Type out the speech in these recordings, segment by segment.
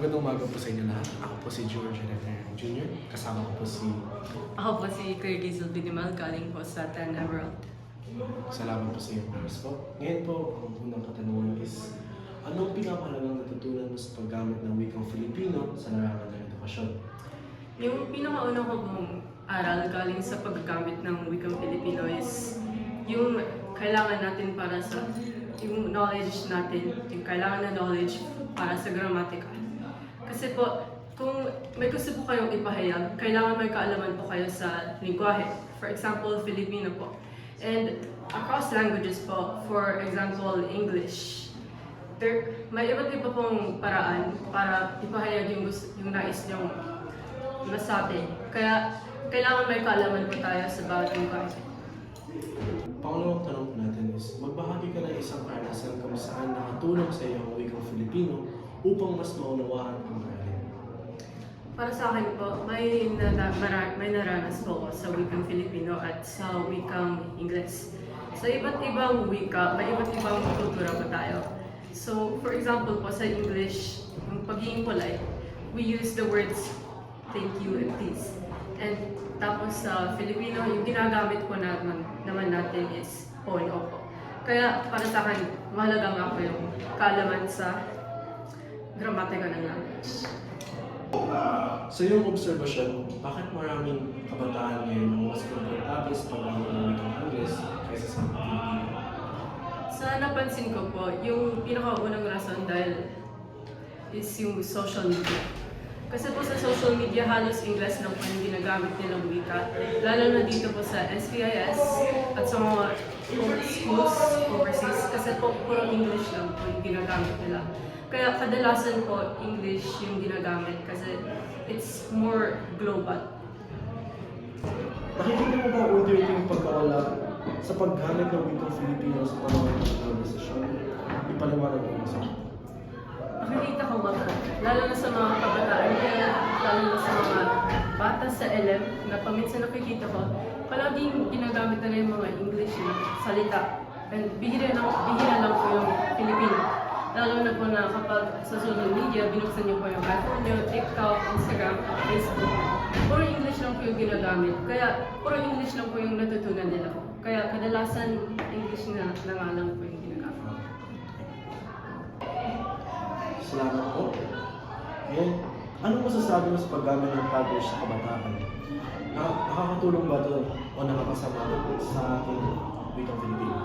Magandang umaga po sa inyo lahat. Ako po si George Renner Jr. Kasama ko po si... Ako po si Kuya Gizel Binimal, galing po sa Tan Emerald. Salamat po sa iyong oras po. Ngayon po, ang unang katanungan is, anong pinakamahalagang natutunan mo sa paggamit ng wikang Filipino sa larangan ng edukasyon? Yung pinakauna ko pong aral galing sa paggamit ng wikang Filipino is yung kailangan natin para sa yung knowledge natin, yung kailangan na knowledge para sa gramatika. Kasi po, kung may gusto po kayong ipahayag, kailangan may kaalaman po kayo sa lingwahe. For example, Filipino po. And across languages po, for example, English. May iba't iba pong paraan para ipahayag yung nais niyong masabi. Kaya kailangan may kaalaman po tayo sa bawat lingwahe. Pangalawang tanong po natin is, magbahagi ka ng isang karanasan kung saan nakatulong sa iyo ang wikang Filipino upang mas maunawaan ang aralin. Para sa akin po, may naranas po ako sa wikang Filipino at sa wikang Ingles. Sa iba't ibang wika, may iba't ibang kultura po tayo. So, for example po, sa English, yung pagiging polite, we use the words thank you and please. And tapos sa Filipino, yung ginagamit po naman natin is po and opo. Kaya para sa akin, mahalaga nga po yung kaalaman sa gramatika ng language. Sa iyong obserbasyon, bakit maraming kabataan ngayon ang mas komportable sa paggamit ng wikang Ingles kaysa sa Filipino? Sa napansin ko po, yung pinakaunang rason dahil is yung social media. Kasi po sa social media, halos Ingles lang po yung ginagamit nilang wika. Lalo na dito po sa SPIS at sa mga schools overseas. Kasi po puro English lang po yung ginagamit nila. Kaya kadalasan po English yung ginagamit kasi it's more global. Nakikita mo ba unti-unti yung pagkawala sa paggamit ng wikang Filipino sa panahon ng globalisasyon? Ipaliwanag mo sa akin. Nakikita ko nga po, lalo na sa mga kabataan kaya lalo na sa mga bata sa LM na paminsan nakikita ko, palaging ginagamit na yung mga English na salita. And bihira lang po yung Filipino. Lalo na po na kapag sa social media, binuksan niyo po yung iPhone niyo, TikTok, Instagram, Facebook. Puro English lang po yung ginagamit. Kaya puro English lang po yung natutunan nila. Kaya kadalasan English na nga lang po yung ginagamit. Salamat po. Ngayon, anong masasabi mo sa paggamit ng Taglish sa kabataan? Nakakatulong ba ito o nakakasama sa ating wikang Filipino?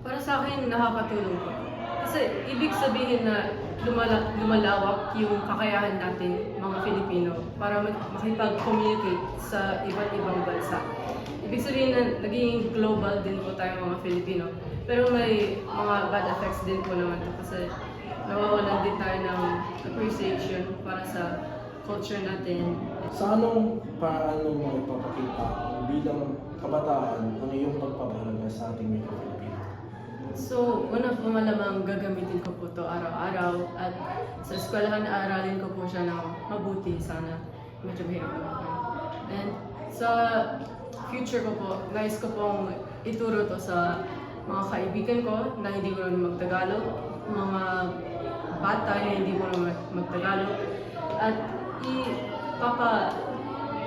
Para sa akin, nakakatulong po. Kasi ibig sabihin na lumalawak yung kakayahan natin, mga Filipino, para makipag-communicate sa iba't ibang bansa. Ibig sabihin na naging global din po tayo mga Filipino. Pero may mga bad effects din po naman ito kasi nawawalan din tayo ng appreciation para sa culture natin. Sa anong paano mo ipapakita bilang kabataan ang iyong pagpapahalaga sa ating wikang Filipino? So, una po malamang gagamitin ko po ito araw-araw at sa eskwelahan aralin ko po siya ng mabuti sana. Medyo mahirap naman po. And sa future ko po, nais ko pong ituro to sa mga kaibigan ko na hindi ko naman magtagalog, mga bata na hindi mo naman magtagalog, at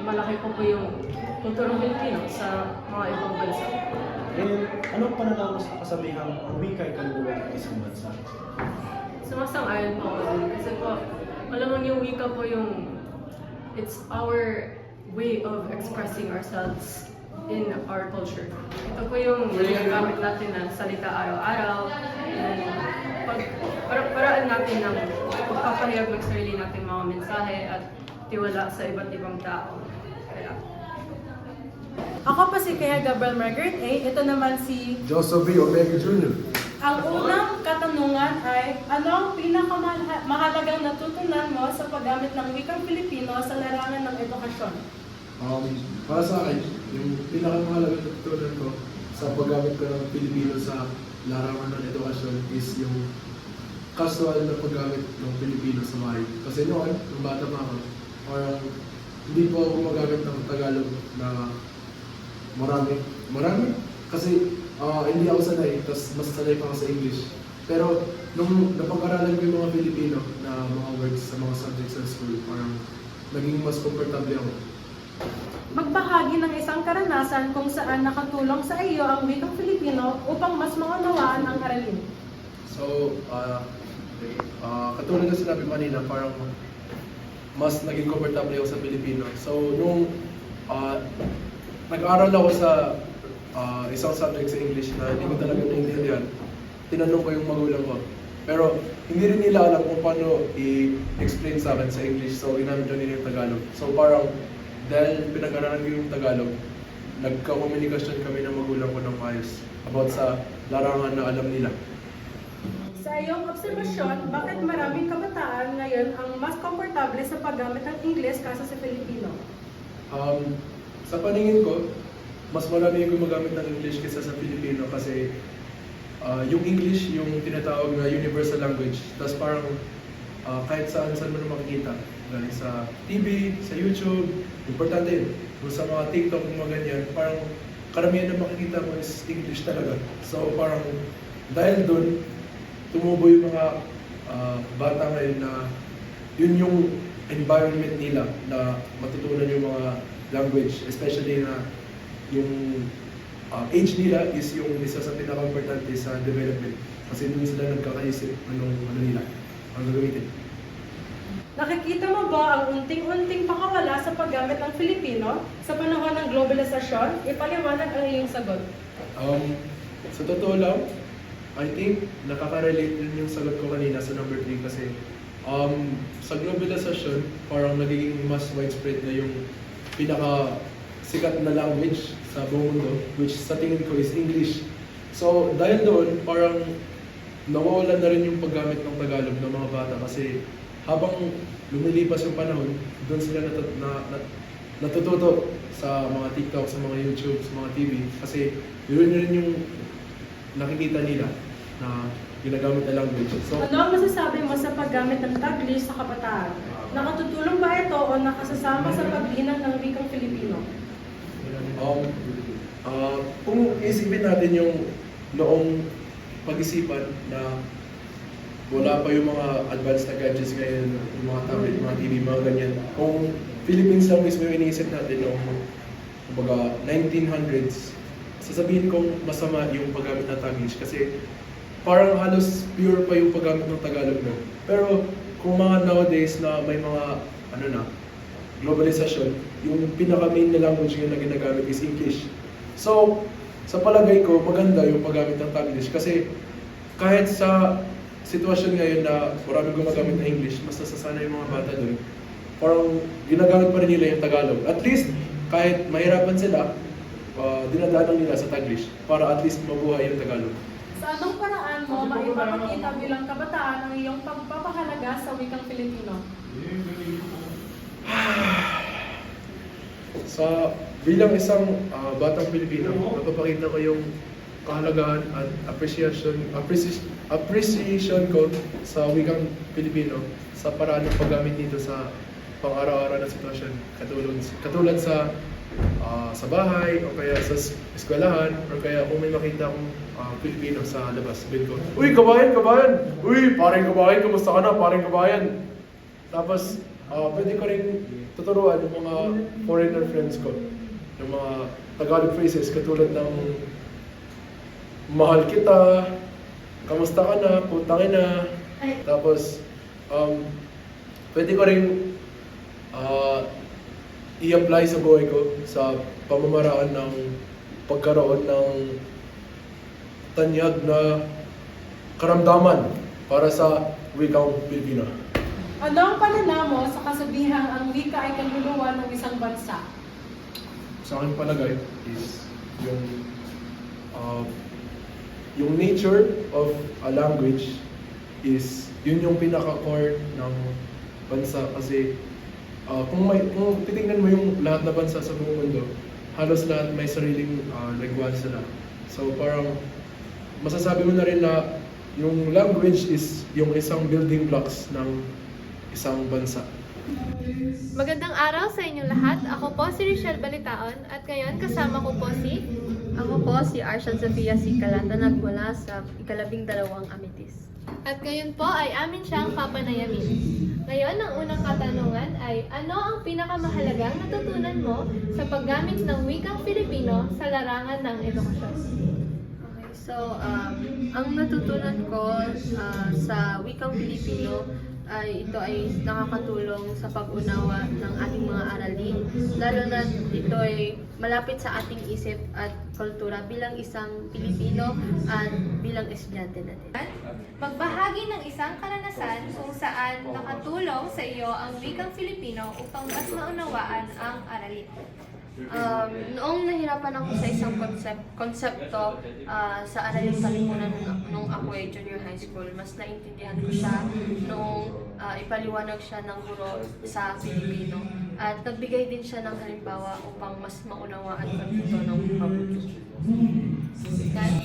malaki ko po yung kulturang Pilipino sa mga ibang bansa. And anong pananaw mo sa kasabihang ang wika ay kaluluwa ng isang bansa? Sumasang-ayon po ako dun. Kasi po, malamang yung wika po it's our way of expressing ourselves in our culture. Ito po yung ginagamit natin na salita araw-araw, and paraan natin ng pagpapahayag ng sarili natin mga mensahe at tiwala sa iba't ibang tao. Kaya, Ako po si Kuya Gabriel Margaret A. Ito naman si... Joseph B. Omega Jr. Ang unang katanungan ay, ano ang pinakamahalagang natutunan mo sa paggamit ng wikang Filipino sa larangan ng edukasyon? Para sa akin, yung pinakamahalagang natutunan ko sa paggamit ko ng Pilipino sa larangan ng edukasyon is yung casual na paggamit ng Pilipino sa bahay. Kasi noon, nung bata pa ako, parang hindi po ako gumagamit ng Tagalog na marami. Kasi hindi ako sanay, tapos mas sanay pa ako sa English. Pero nung napag-aralan ko yung mga Filipino na mga words sa mga subjects sa school, parang naging mas komportable ako. Magbahagi ng isang karanasan kung saan nakatulong sa iyo ang wikang Filipino upang mas maunawaan ang aralin. So, katulad na sinabi ko kanina, parang mas naging komportable ako sa Filipino. So, nung nag-aral ako sa isang subject sa English na hindi ko talaga naiintindihan, tinanong ko yung magulang ko. Pero hindi rin nila alam kung paano i-explain sa akin sa English, so ginamit nila yung Tagalog. So parang dahil pinag-aralan ko yung Tagalog, nagka-komunikasyon kami ng magulang ko ng maayos about sa larangan na alam nila. Sa iyong obserbasyon, bakit maraming kabataan ngayon ang mas komportable sa paggamit ng Ingles kaysa sa Filipino? Sa paningin ko, mas marami yung gumagamit ng English kaysa sa Filipino kasi yung English yung tinatawag na universal language. Tapos parang kahit saan mo na makikita. Galing sa TV, sa YouTube, importante yun. Kung sa mga TikTok, mga ganyan, parang karamihan na makikita mo is English talaga. So parang dahil doon, tumubo yung mga bata ngayon na yun yung environment nila na matutunan yung mga language, especially na yung age nila is yung isa sa pinaka-importante sa development. Kasi doon sila nagkakaisip anong nila, ang gagamitin. Nakikita mo ba ang unting-unting pakawala sa paggamit ng Filipino sa panahon ng globalisasyon? Ipaliwanag ang iyong sagot. Sa totoo lang, I think nakaka-relate din yung sagot ko kanina sa number 3 kasi sa globalisasyon, parang nagiging mas widespread na yung pinaka-sikat na language sa buong mundo, which sa tingin ko is English. So dahil doon, parang nawawala na rin yung paggamit ng Tagalog ng mga bata kasi habang lumilipas yung panahon, doon sila natututo sa mga TikTok, sa mga YouTube, sa mga TV kasi yun rin yung nakikita nila na ginagamit na language. So, Ano ang masasabi mo sa paggamit ng Taglish sa kabataan? Nakatutulong ba ito o nakasasama sa paglinang ng wikang Filipino? kung isipin natin yung noong pag-isipan na wala pa yung mga advanced na gadgets ngayon, yung mga tablet, mga TV, mga ganyan. Kung Philippines lang mismo yung iniisip natin noong kumbaga 1900s, sasabihin kong masama yung paggamit ng Taglish kasi parang halos pure pa yung paggamit ng Tagalog no. Pero kung mga nowadays na may mga globalisasyon, yung pinaka-main na language ngayon na ginagamit is English. So, sa palagay ko, maganda yung paggamit ng Taglish kasi kahit sa sitwasyon ngayon na maraming gumagamit ng English, mas nasasana yung mga bata doon, parang ginagamit pa rin nila yung Tagalog. At least, kahit mahirapan sila, dinadaanan nila sa Taglish para at least mabuhay yung Tagalog. Sa anong paraan mo maipapakita bilang kabataan ang iyong pagpapahalaga sa wikang Filipino? Sa bilang isang batang Pilipino, napapakita ko yung kahalagahan at appreciation ko sa wikang Pilipino sa paraan ng paggamit nito sa pang-araw-araw na sitwasyon. Katulad sa bahay, o kaya sa eskwelahan, o kaya kung may makita akong Pilipino sa labas, sabihin ko, "Uy, kabayan, kabayan! Uy, paring kabayan, kamusta ka na, paring kabayan?" Tapos, pwede ko rin tuturuan yung mga foreigner friends ko, yung mga Tagalog phrases katulad ng "mahal kita", "kamusta ka na", "putangin na". Tapos, pwede ko rin i-apply sa buhay ko sa pamamaraan ng pagkaroon ng tanyag na karamdaman para sa wikang Pilipino. Ano ang pananaw mo sa kasabihang ang wika ay kaluluwa ng isang bansa? Sa aking palagay is yung nature of a language is yun yung pinaka-core ng bansa kasi kung titingnan mo yung lahat na bansa sa buong mundo, halos lahat may sariling lengguwahe sila. So parang masasabi mo na rin na yung language is yung isang building blocks ng isang bansa. Magandang araw sa inyong lahat. Ako po si Richelle Balitaon at ngayon kasama ko po Ako po si Arshad Sofia C. Calanda nagmula sa 12 Amitis. At ngayon po ay amin siyang papanayamin. Ngayon, ang unang katanungan ay, ano ang pinakamahalagang natutunan mo sa paggamit ng wikang Filipino sa larangan ng edukasyon? Okay, so ang natutunan ko sa wikang Filipino ay ito ay nakakatulong sa pag-unawa ng ating mga aralin, lalo na ito ay malapit sa ating isip at kultura bilang isang Pilipino at bilang estudyante natin. Magbahagi ng isang karanasan kung saan nakatulong sa iyo ang wikang Filipino upang mas maunawaan ang aralin. Noong nahirapan ako sa isang konsepto sa Araling Kalipunan nung ako ay junior high school, mas naintindihan ko siya nung ipaliwanag siya ng guro sa Filipino. At nagbigay din siya ng halimbawa upang mas maunawaan ko ito ng mabuti.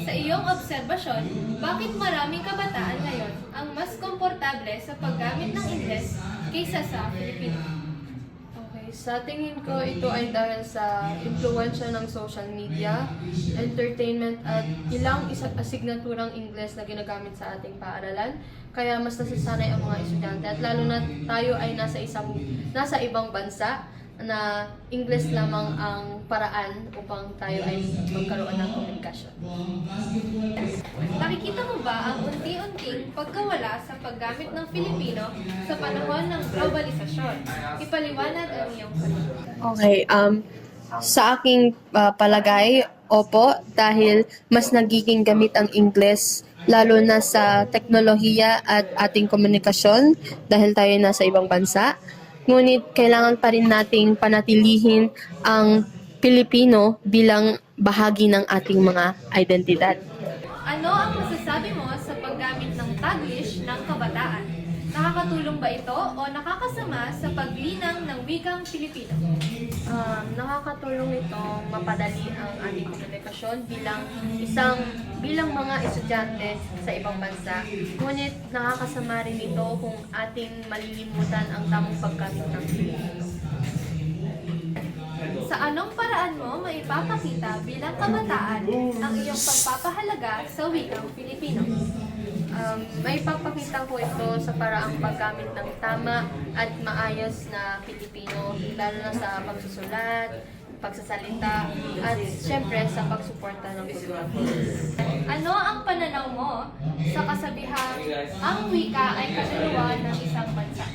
Sa iyong obserbasyon, bakit maraming kabataan ngayon ang mas komportable sa paggamit ng Ingles kaysa sa Filipino? Sa tingin ko, ito ay dahil sa impluensya ng social media, entertainment at ilang asignaturang Ingles na ginagamit sa ating paaralan. Kaya mas nasasanay ang mga estudyante at lalo na tayo ay nasa ibang bansa na Ingles lamang ang paraan upang tayo ay magkaroon ng komunikasyon. Nakikita mo ba ang unti-unting pagkawala sa paggamit ng Filipino sa panahon ng globalisasyon? Ipaliwanag ang iyong sagot. Okay, sa aking palagay, opo, dahil mas nagiging gamit ang Ingles lalo na sa teknolohiya at ating komunikasyon dahil tayo nasa ibang bansa. Ngunit kailangan pa rin nating panatilihin ang Pilipino bilang bahagi ng ating mga identidad. Ano ang masasabi mo sa paggamit ng Taglish ng kabataan? Nakakatulong ba ito o nakakasama sa paglinang ng wikang Filipino? Nakakatulong itong mapadali ang ating komunikasyon bilang mga estudyante sa ibang bansa. Ngunit nakakasama rin ito kung ating malilimutan ang tamang paggamit ng Filipino. Sa anong paraan mo maipapakita bilang kabataan ang iyong pagpapahalaga sa wikang Filipino? May papakita ko ito sa paraang paggamit ng tama at maayos na Pilipino, lalo na sa pagsusulat, pagsasalita, at syempre sa pagsuporta ng kultura. Ano ang pananaw mo sa kasabihang ang wika ay kaluluwa ng isang bansa?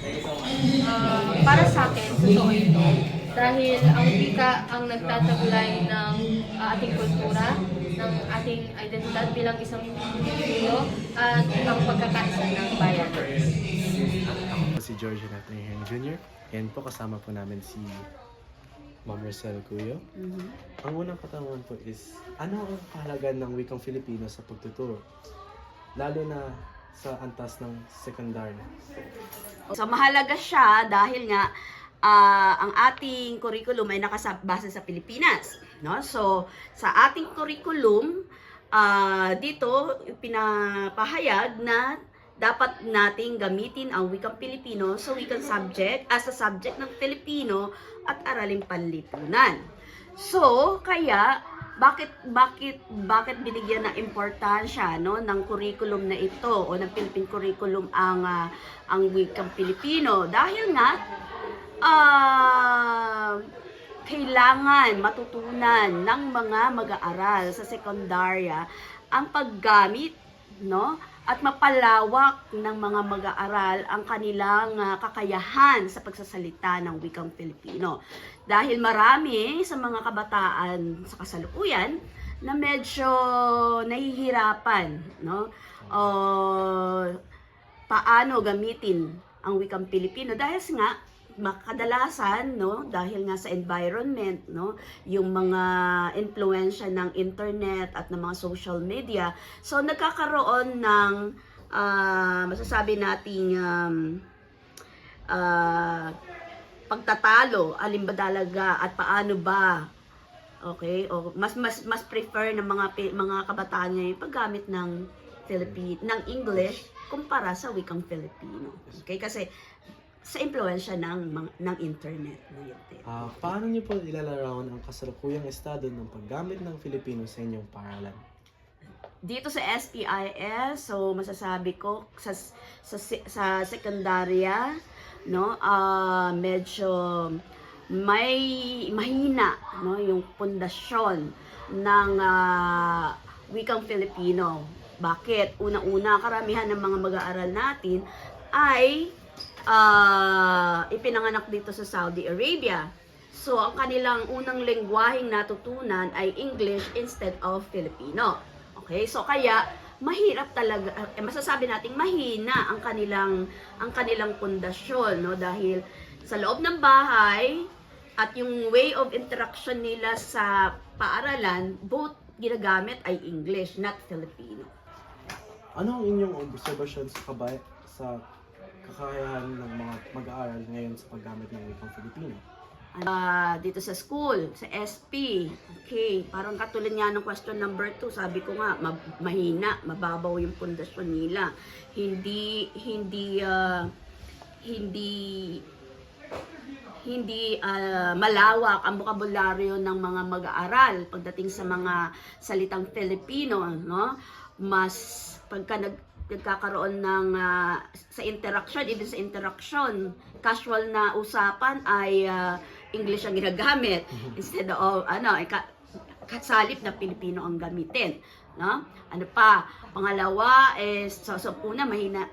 Para sa akin, totoo ito. Dahil ang wika ang nagtataglay ng ating kultura, ng ating identidad bilang isang Pilipino at ang pagkakaisa ng bayan. Ako si George Nathaniel Jr. And po kasama po namin si Ma'am Rosel Cuyo. Ang unang katanungan po is, ano ang kahalagan ng wikang Filipino sa pagtuturo? Lalo na sa antas ng sekundarya. So mahalaga siya dahil nga ang ating curriculum ay nakabase sa Pilipinas, no? So sa ating curriculum dito pinapahayag na dapat nating gamitin ang wikang Pilipino sa wikang subject as a subject ng Filipino at araling panlipunan. So kaya bakit binigyan ng importansya, no, ng curriculum na ito o ng Philippine curriculum ang wikang Pilipino? Dahil nga kailangan matutunan ng mga mag-aaral sa sekundarya ang paggamit, no, at mapalawak ng mga mag-aaral ang kanilang kakayahan sa pagsasalita ng wikang Pilipino. Dahil marami sa mga kabataan sa kasalukuyan na medyo nahihirapan, no, paano gamitin ang wikang Pilipino dahil nga kadalasan, no, dahil nga sa environment, no, yung mga influensya ng internet at ng mga social media, so nagkakaroon ng masasabi nating pagtatalo, alin ba talaga at paano ba, okay, o mas prefer ng mga kabataan ngayon yung paggamit ng English kumpara sa wikang Filipino, okay, kasi sa impluensya ng internet. Paano niyo po ilalarawan ang kasalukuyang estado ng paggamit ng Filipino sa inyong paaralan? dito sa SPIS, so masasabi ko sa sekundarya, no, medyo mahina, no, yung pundasyon ng wikang Filipino. Bakit? Una-una, karamihan ng mga mag-aaral natin ay ipinanganak dito sa Saudi Arabia. So, ang kanilang unang lengguwaheng natutunan ay English instead of Filipino. Okay? So, kaya mahirap talaga, masasabi nating mahina ang kanilang pundasyon, no? Dahil sa loob ng bahay at yung way of interaction nila sa paaralan, both ginagamit ay English, not Filipino. Ano ang inyong obserbasyon sa kakayahan ng mga mag-aaral ngayon sa paggamit ng wikang Filipino? Dito sa school, sa SP, okay, parang katulad nga ng question number 2, sabi ko nga, mahina, mababaw yung pundasyon nila. Hindi malawak ang bokabularyo ng mga mag-aaral pagdating sa mga salitang Filipino, no? Mas pagka nagkakaroon ng sa interaction, even sa interaction, casual na usapan ay English ang ginagamit instead of salip na Pilipino ang gamitin, no? Ano pa? Pangalawa is so una mahina,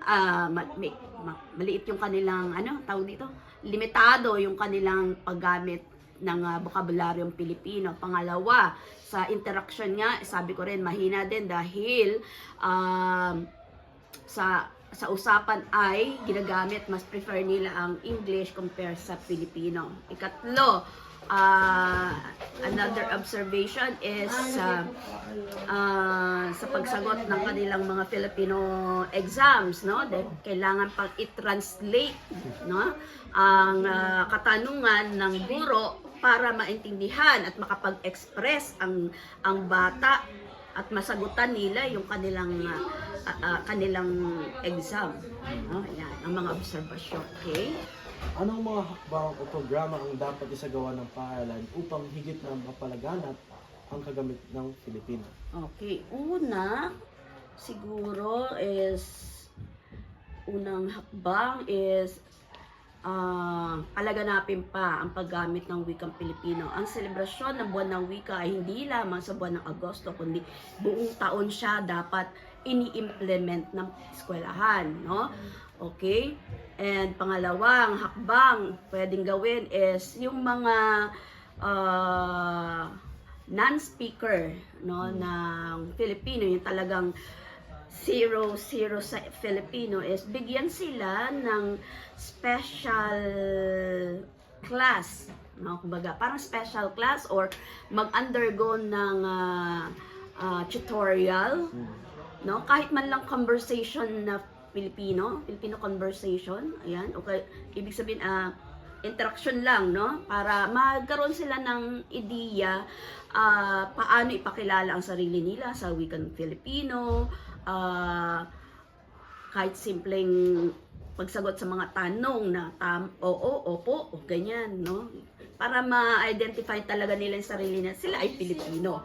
maliit yung kanilang tawag dito, limitado yung kanilang paggamit ng bokabularyong Pilipino. Pangalawa, sa interaction nga, sabi ko rin mahina din dahil sa usapan ay ginagamit, mas prefer nila ang English compare sa Filipino. Ikatlo, another observation is sa pagsagot ng kanilang mga Filipino exams, no? Kailangan pang i-translate, no, ang katanungan ng guro para maintindihan at makapag-express ang bata at masagutan nila yung kanilang exam. No? Yan, ang mga obserbasyon. Okay? Anong mga hakbang o programa ang dapat isagawa ng paaralan upang higit na mapalaganap ang kagamit ng Filipino? Okay. Una, siguro unang hakbang is palaganapin pa ang paggamit ng wikang Pilipino. Ang selebrasyon ng buwan ng wika ay hindi lamang sa buwan ng Agosto, kundi buong taon siya dapat ini-implement ng eskwelahan, no? Okay? And pangalawang hakbang pwedeng gawin is yung mga non-speaker, no, ng Filipino, yung talagang 0 sa Filipino, is bigyan sila ng special class, no? Kumbaga, parang special class or mag-undergo ng tutorial, no? Kahit man lang conversation na Filipino conversation, ayan, okay, ibig sabihin interaction lang, no? Para magkaroon sila ng ideya paano ipakilala ang sarili nila sa wikang Filipino, kahit simpleng pagsagot sa mga tanong na oo, opo, o ganyan, no? Para ma-identify talaga nila yung sarili na sila ay Pilipino.